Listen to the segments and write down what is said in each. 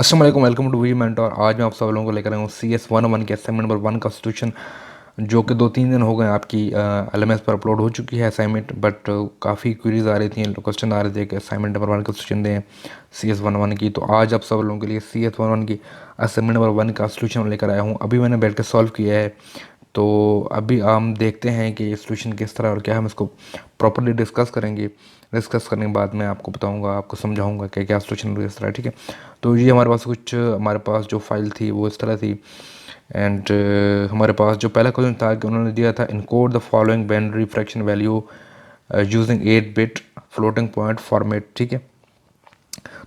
अस्सलाम वालेकुम, welcome to we mentor. आज मैं आप सब लोगों को लेकर आया हूँ CS101 के असाइनमेंट नंबर 1 का सॉल्यूशन, जो कि 2-3 दिन हो गए आपकी LMS पर अपलोड हो चुकी है असाइनमेंट। बट काफ़ी क्वेरीज आ रही थी, क्वेश्चन आ रहे थे कि असाइनमेंट नंबर 1 का सॉल्यूशन दें CS101 की। तो आज आप सब लोगों के लिए CS101 की असाइनमेंट नंबर 1 का सॉल्यूशन लेकर आया हूँ। अभी मैंने बैठ कर सॉल्व किया है, तो अभी हम देखते हैं कि ये सॉल्यूशन किस तरह और क्या हम इसको प्रॉपर्ली डिस्कस करेंगे। डिस्कस करने के बाद मैं आपको बताऊंगा, आपको समझाऊंगा कि क्या सॉल्यूशन इस तरह है, ठीक है। तो ये हमारे पास जो फाइल थी वो इस तरह थी। एंड हमारे पास जो पहला क्वेश्चन था कि उन्होंने दिया था encode the following binary fraction value using 8 bit floating point format, ठीक है।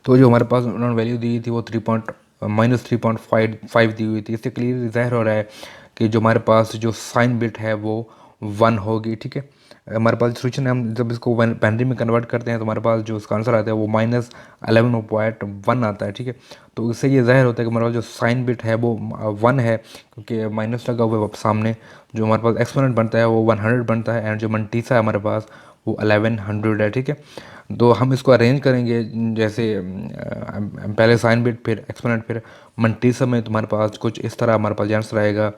तो जो हमारे पास उन्होंने वैल्यू दी थी वो -3.5 दी हुई थी। इससे क्लियर ज़ाहिर हो रहा है कि जो हमारे पास जो साइन बिट है वो 1 होगी, ठीक है। हमारे पास सोल्यूशन है, हम जब इसको बाइनरी में कन्वर्ट करते हैं तो हमारे पास जो इसका आंसर आता है वो -11.1 आता है, ठीक है। तो इससे ये ज़ाहिर होता है कि हमारे पास जो साइन बिट है वो 1 है, क्योंकि माइनस लगा हुआ है सामने। जो हमारे पास एक्सपोनेंट बनता है वो 100 बनता है, एंड जो मंटीसा है हमारे पास वो 1100 है, ठीक है। तो हम इसको अरेंज करेंगे जैसे पहले साइन बिट फिर एक्सपोनेंट फिर मंटीसा में तुम्हारे पास कुछ इस तरह हमारे पास आंसर आएगा।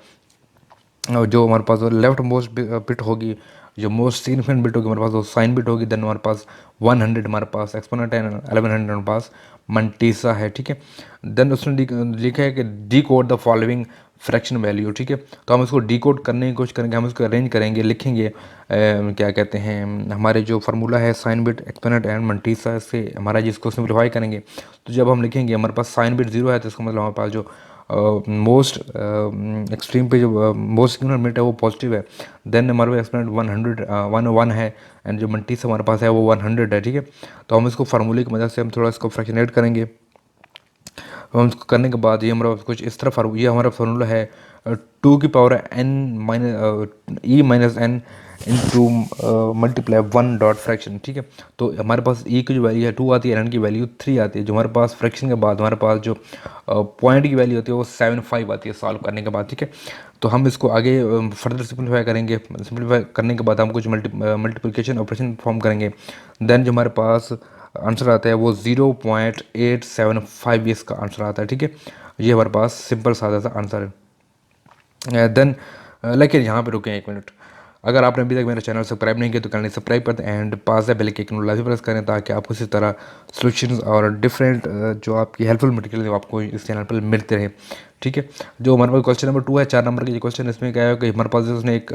और जो हमारे पास लेफ्ट मोस्ट बिट होगी, जो मोस्ट सिग्निफिकेंट बिट होगी हमारे पास वो साइन बिट होगी। देन हमारे पास 100 हमारे पास एक्सपोनेंट है, 1100 हमारे पास मंटीसा है, ठीक है। देन उसने लिखा है कि D code the following fraction value, ठीक है। तो हम इसको डी कोड करने की कोशिश करेंगे, हम इसको अरेंज करेंगे, लिखेंगे क्या कहते हैं, हमारे जो फार्मूला है साइन बिट एक्सपोनेंट एंड मंटीसा से हमारा जिसको सिम्प्लीफाई करेंगे। तो जब हम लिखेंगे हमारे पास साइन बिट 0 है, तो इसका मतलब हमारे पास जो मोस्ट एक्सट्रीम पे जो मोस्ट सिग्निफिकेंट बिट है वो पॉजिटिव है। देन हमारे पास एक्सपोनेंट 1 है, एंड जो मल्टी से हमारे पास है वो 100 है, ठीक है। तो हम इसको फार्मूले की मदद से हम थोड़ा इसको फ्रैक्शनेट करेंगे। हम इसको करने के बाद ये हमारा कुछ इस तरह ये हमारा फार्मूला है 2 की power n into multiply 1 dot fraction, ठीक है। तो हमारे पास ई की जो वैल्यू है 2 आती है, एन की वैल्यू 3 आती है। जो हमारे पास फ्रैक्शन के बाद हमारे पास जो पॉइंट की वैल्यू होती है वो 75 आती है सॉल्व करने के बाद, ठीक है। तो हम इसको आगे फर्दर सिंप्लीफाई करेंगे। सिंप्लीफाई करने के बाद हम कुछ मल्टीप्लिकेशन ऑपरेशन परफॉर्म करेंगे। देन जो हमारे पास आंसर आता है वो 0.875 इसका आंसर आता है, ठीक है। ये हमारे पास सिंपल सादा सा आंसर है। देन लेकिन यहाँ पे रुकें 1 मिनट। अगर आपने अभी तक मेरा चैनल सब्सक्राइब नहीं किया तो चैनल सब्सक्राइब करते हैं एंड पास है बेल के आइकन लाजमी प्रेस करें, ताकि आपको इसी तरह सॉल्यूशंस और डिफरेंट जो आपकी हेल्पफुल मटेरियल आपको इस चैनल पर मिलते रहे, ठीक है। जो हमारे पास क्वेश्चन नंबर 2 है, 4 नंबर की क्वेश्चन, इसमें क्या है कि हमारे पास उसने एक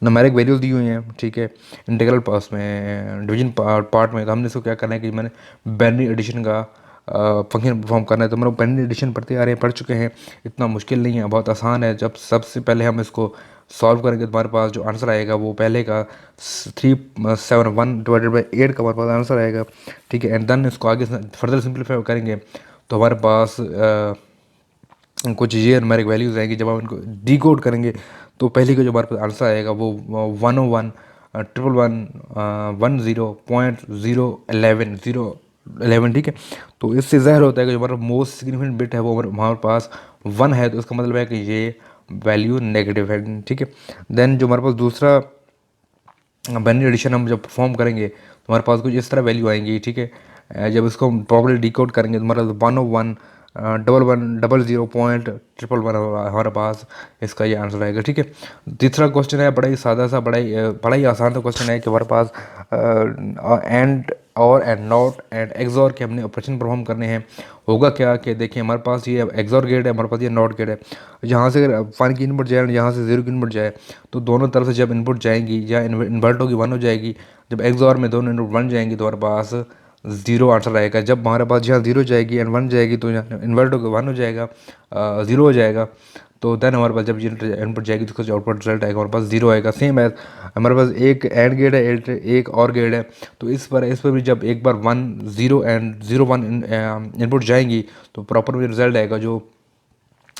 नंबरिक वैल्यूज दी हुई हैं, ठीक है, इंटीग्रल पास में डिवीजन पार्ट में। तो हमने इसको क्या करना है कि मैंने बाइनरी एडिशन का फंक्शन परफॉर्म करना है। तो हम लोग बाइनरी एडिशन पढ़ते आ रहे हैं, पढ़ चुके हैं, इतना मुश्किल नहीं है, बहुत आसान है। जब सबसे पहले हम इसको सॉल्व करेंगे तो हमारे पास जो आंसर आएगा वो पहले का 371/8 का हमारे पास आंसर आएगा, ठीक है। एंड देन इसको आगे फर्दर सिंप्लीफाई करेंगे तो हमारे पास कुछ ये न्यूमेरिक वैल्यूज़ आएंगी। जब हम इनको डी कोड करेंगे तो पहले का जो हमारे पास आंसर आएगा वो 101 111.011, ठीक है। तो इससे ज़ाहिर होता है कि जो हमारा मोस्ट सिग्निफिकेंट बिट है वो हमारे पास 1 है, तो इसका मतलब है कि ये वैल्यू नेगेटिव है, ठीक है। देन जो हमारे पास दूसरा बाइनरी एडिशन हम जब परफॉर्म करेंगे तो हमारे पास कुछ इस तरह वैल्यू आएंगी, ठीक है। जब इसको हम प्रॉपर्ली डिकोड करेंगे तो हमारा 101 1100.111 हमारे पास इसका ये आंसर आएगा, ठीक है। तीसरा क्वेश्चन है बड़ा ही सादा सा, बड़ा ही आसान सा क्वेश्चन है कि हमारे पास एंड और एंड नॉट एंड एक्सॉर के हमने ऑपरेशन परफॉर्म करने हैं। होगा क्या कि देखिए हमारे पास ये एक्सॉर गेट है, हमारे पास ये नॉट गेट है। यहाँ से अगर 1 की इनपुट जाए, यहाँ से 0 की इनपुट जाए, तो दोनों तरफ से जब इनपुट जाएंगी या इन्वर्ट होगी 1 हो जाएगी। जब एक्सॉर में दोनों इनपुट 1 जाएंगी तो हमारे पास 0 आंसर आएगा। जब हमारे पास यहाँ 0 जाएगी एंड 1 जाएगी तो यहाँ इन्वर्ट होकर 1 हो जाएगा, 0 हो जाएगा। तो देन हमारे पास जब ये इनपुट जाएगी तो उसका आउटपुट रिजल्ट आएगा, हमारे पास 0 आएगा। सेम है हमारे पास एक एंड गेट है, एक और गेट है। तो इस पर भी जब एक बार 1 0 एंड 0 1 इनपुट जाएंगी तो प्रॉपर रिजल्ट आएगा। जो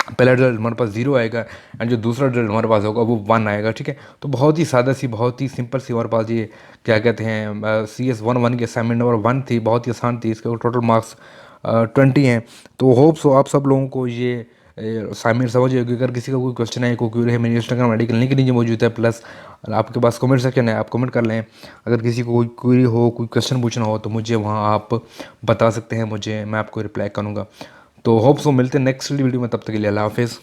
पहला रिजल्ट हमारे पास 0 आएगा एंड जो दूसरा रिजल्ट हमारे पास होगा वो 1 आएगा, ठीक है। तो बहुत ही सादा सी, बहुत ही सिंपल सी हमारे पास ये क्या कहते हैं CS101 की असाइनमेंट नंबर 1 थी, बहुत ही आसान थी। इसके टोटल मार्क्स 20 हैं। तो होप सो आप सब लोगों को ये सामिर समझ होगी। अगर किसी का कोई क्वेश्चन है, कोई क्वेरी है, मेरी इंस्टाग्राम आईडी के लिंक नीचे मौजूद है, प्लस आपके पास कमेंट सेक्शन है, आप कमेंट कर लें। अगर किसी को कोई क्वेरी हो, कोई क्वेश्चन पूछना हो तो मुझे वहाँ आप बता सकते हैं मुझे, मैं आपको रिप्लाई करूँगा। तो होप सो मिलते हैं नेक्स्ट वीडियो में, तब तक के लिए अल्लाह हाफिज़।